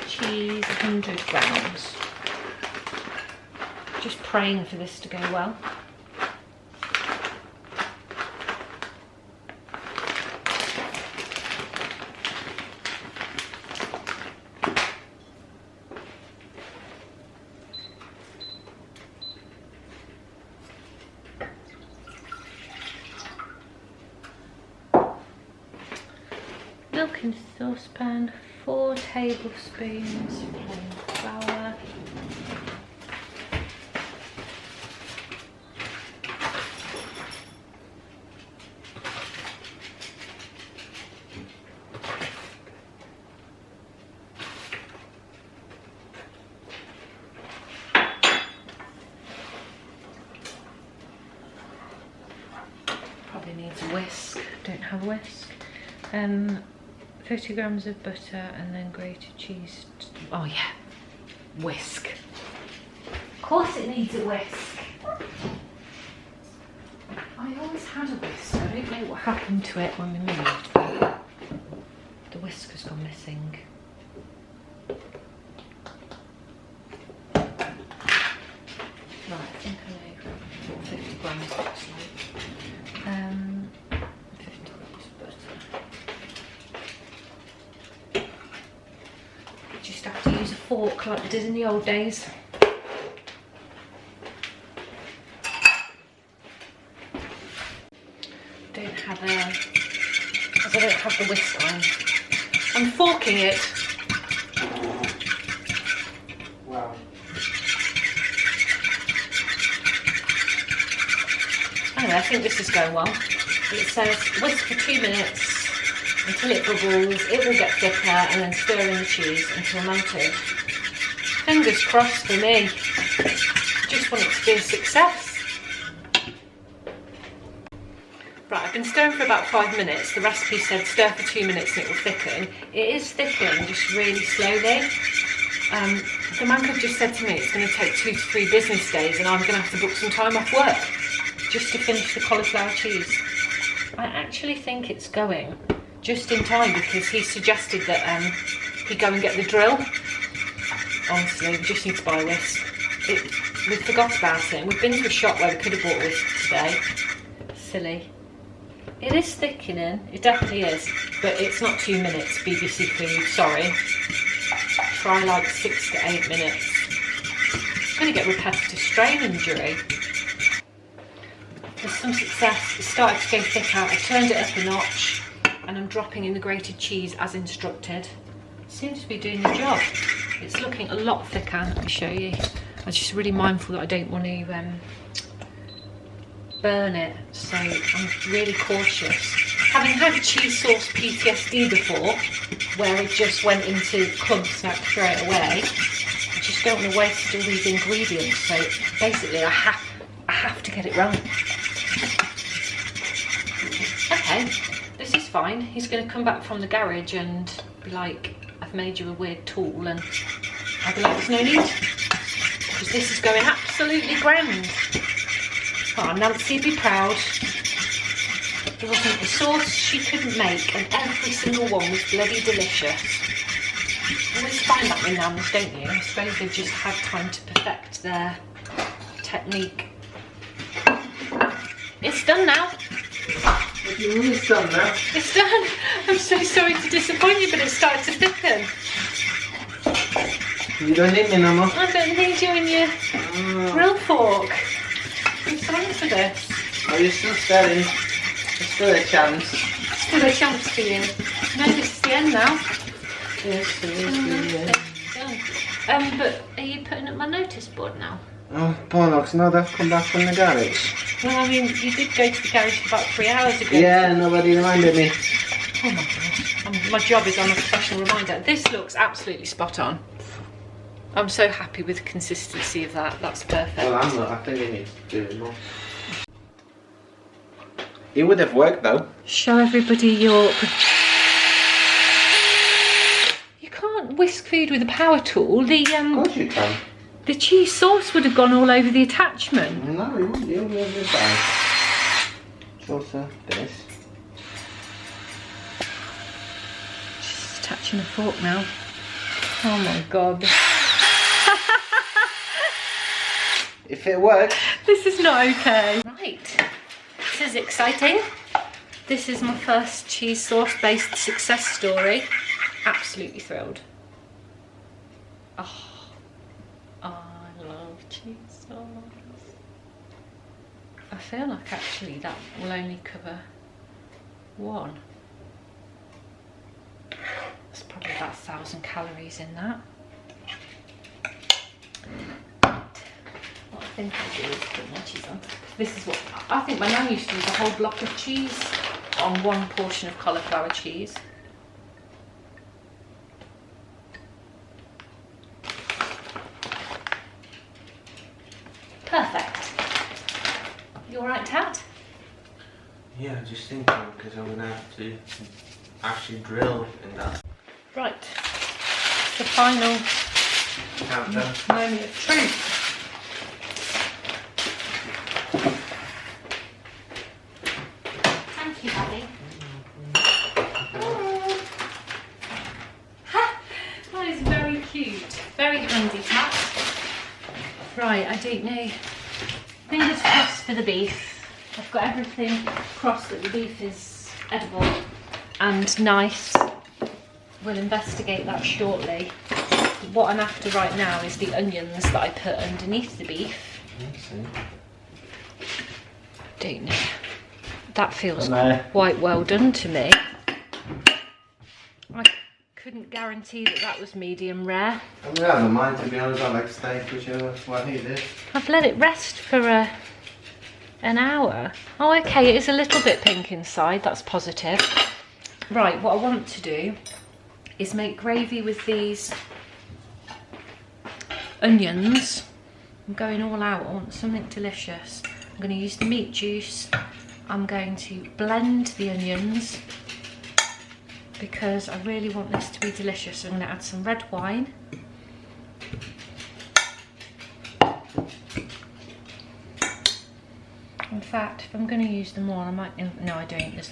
cheese, 100 grams. Just praying for this to go well. Milk in saucepan, 4 tablespoons plain flour. Probably needs a whisk, don't have a whisk. 50 grams of butter and then grated cheese. Oh yeah, whisk. Of course it needs a whisk. I always had a whisk. I don't know what happened to it when we moved, but the whisk has gone missing. Right, I think I know what 50 grams looks like. 50 grams of butter. Just have to use a fork like we did in the old days. As I don't have the whisk on. I'm forking it. Wow. Anyway, I think this is going well. It says whisk for 2 minutes until it bubbles. It will get thicker, and then stir in the cheese until melted. Fingers crossed for me. Just want it to be a success. Right, I've been stirring for about 5 minutes. The recipe said stir for 2 minutes and it will thicken. It is thickening, just really slowly. The mancub just said to me it's going to take 2 to 3 business days, and I'm going to have to book some time off work just to finish the cauliflower cheese. I actually think it's going just in time, because he suggested that he go and get the drill. Honestly, we just need to buy a whisk. We forgot about it. We've been to a shop where we could have bought a whisk today. Silly. It is thickening, it definitely is, but it's not 2 minutes, BBC food, sorry. Try like 6 to 8 minutes. I'm going to get repetitive strain injury. There's some success, it started to go thicker, I turned it up a notch, and I'm dropping in the grated cheese as instructed. It seems to be doing the job. It's looking a lot thicker, let me show you. I'm just really mindful that I don't want to burn it, so I'm really cautious. Having had cheese sauce PTSD before, where it just went into clumps and I had to throw it away, I just don't want to waste all these ingredients, so basically I have to get it wrong. Okay, this is fine. He's going to come back from the garage and be like, I've made you a weird tool, and I'll be like, there's no need, because this is going absolutely grand. Oh, Nancy would be proud. There wasn't a sauce she couldn't make, and every single one was bloody delicious. You always find that with nans, don't you? I suppose they've just had time to perfect their technique. It's done now. What do you mean it's done now? It's done. I'm so sorry to disappoint you, but it started to thicken. You don't need me no more. I don't need you in your grill fork. I'm sorry for this. Are you still staring? There's still a chance. Still a chance for you. No, this is the end now. Yes, it is. Done. But are you putting up my notice board now? Oh, bollocks, now they've come back from the garage. Well, I mean, you did go to the garage about 3 hours ago. Yeah, nobody reminded me. Oh my god. My job is on a professional reminder. This looks absolutely spot on. I'm so happy with the consistency of that. That's perfect. Well, I'm not. I think you need to do it more. It would have worked though. Show everybody your... You can't whisk food with a power tool. Of course you can. The cheese sauce would have gone all over the attachment. No, it wouldn't. It would have been fine. It's also this. Just attaching a fork now. Oh my god. If it works. This is not okay. Right. This is exciting. This is my first cheese sauce based success story. Absolutely thrilled. Oh, I love cheese sauce. I feel like actually that will only cover one. There's probably about 1,000 calories in that. What I think I'll do is put more cheese on. This is what I think my nan used to use a whole block of cheese on one portion of cauliflower cheese. Perfect. You alright, Tat? Yeah, just thinking because I'm going to have to actually drill in that. Right. The final Countdown. moment of truth. Thank you, Daddy. That is very cute. Very handy, Tat. Right, I don't know. Fingers crossed for the beef. I've got everything crossed that the beef is edible and nice. We'll investigate that shortly. What I'm after right now is the onions that I put underneath the beef. Don't know. That feels quite well done to me. I couldn't guarantee that that was medium rare. I mean, I don't mind, to be honest. I like steak, whichever one it is. I've let it rest for an hour. Oh, okay, it is a little bit pink inside. That's positive. Right, what I want to do is make gravy with these onions. I'm going all out. I want something delicious. I'm going to use the meat juice. I'm going to blend the onions because I really want this to be delicious. I'm going to add some red wine. In fact, if I'm going to use them all, I might... No, I don't.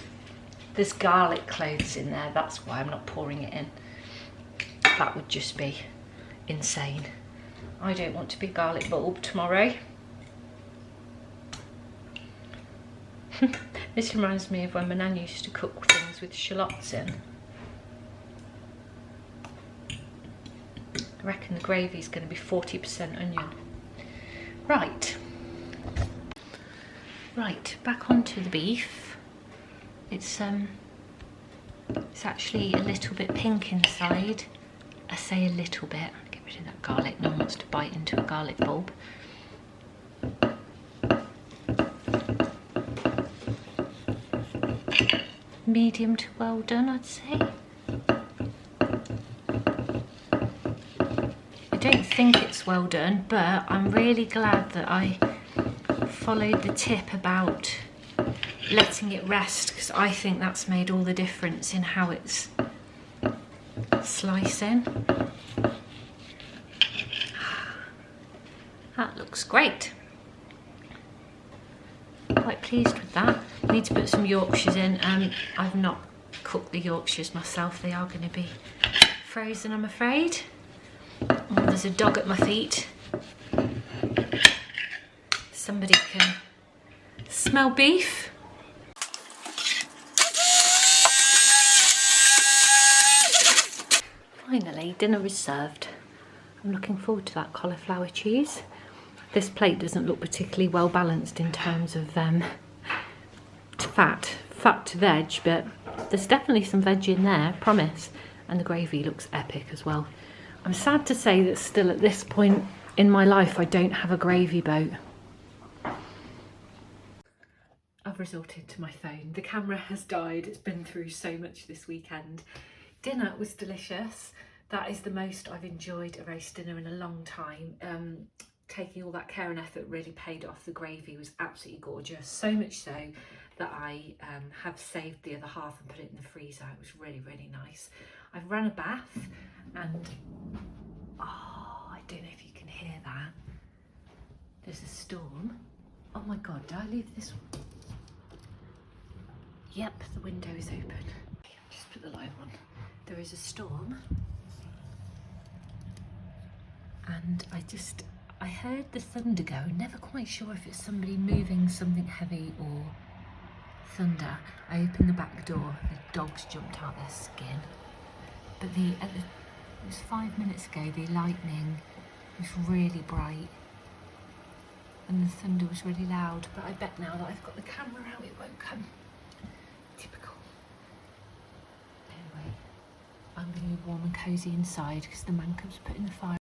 There's garlic cloves in there. That's why I'm not pouring it in. That would just be insane. I don't want to be garlic bulb tomorrow. This reminds me of when my nan used to cook things with shallots in. I reckon the gravy's going to be 40% onion. Right. Right, back onto the beef. It's actually a little bit pink inside. I say a little bit. Get rid of that garlic. No one wants to bite into a garlic bulb. Medium to well done, I'd say. I don't think it's well done, but I'm really glad that I followed the tip about letting it rest, because I think that's made all the difference in how it's slicing. That looks great. Quite pleased with that. Need to put some Yorkshires in. I've not cooked the Yorkshires myself. They are going to be frozen, I'm afraid. Oh, there's a dog at my feet. Somebody can smell beef. Finally, dinner is served. I'm looking forward to that cauliflower cheese. This plate doesn't look particularly well balanced in terms of fat to veg, but there's definitely some veg in there, promise. And the gravy looks epic as well. I'm sad to say that still at this point in my life I don't have a gravy boat. I've resorted to my phone. The camera has died. It's been through so much this weekend. Dinner was delicious. That is the most I've enjoyed a roast dinner in a long time. Taking all that care and effort really paid off. The gravy was absolutely gorgeous. So much so that I have saved the other half and put it in the freezer. It was really, really nice. I've ran a bath and, oh, I don't know if you can hear that. There's a storm. Oh my God, did I leave this one? Yep, the window is open. Just put the light on. There is a storm. And I heard the thunder go. Never quite sure if it's somebody moving something heavy or thunder. I opened the back door. The dogs jumped out their skin. But it was 5 minutes ago, the lightning was really bright. And the thunder was really loud. But I bet now that I've got the camera out, it won't come. Typical. Anyway, I'm going to be warm and cosy inside because the mancub's put in the fire.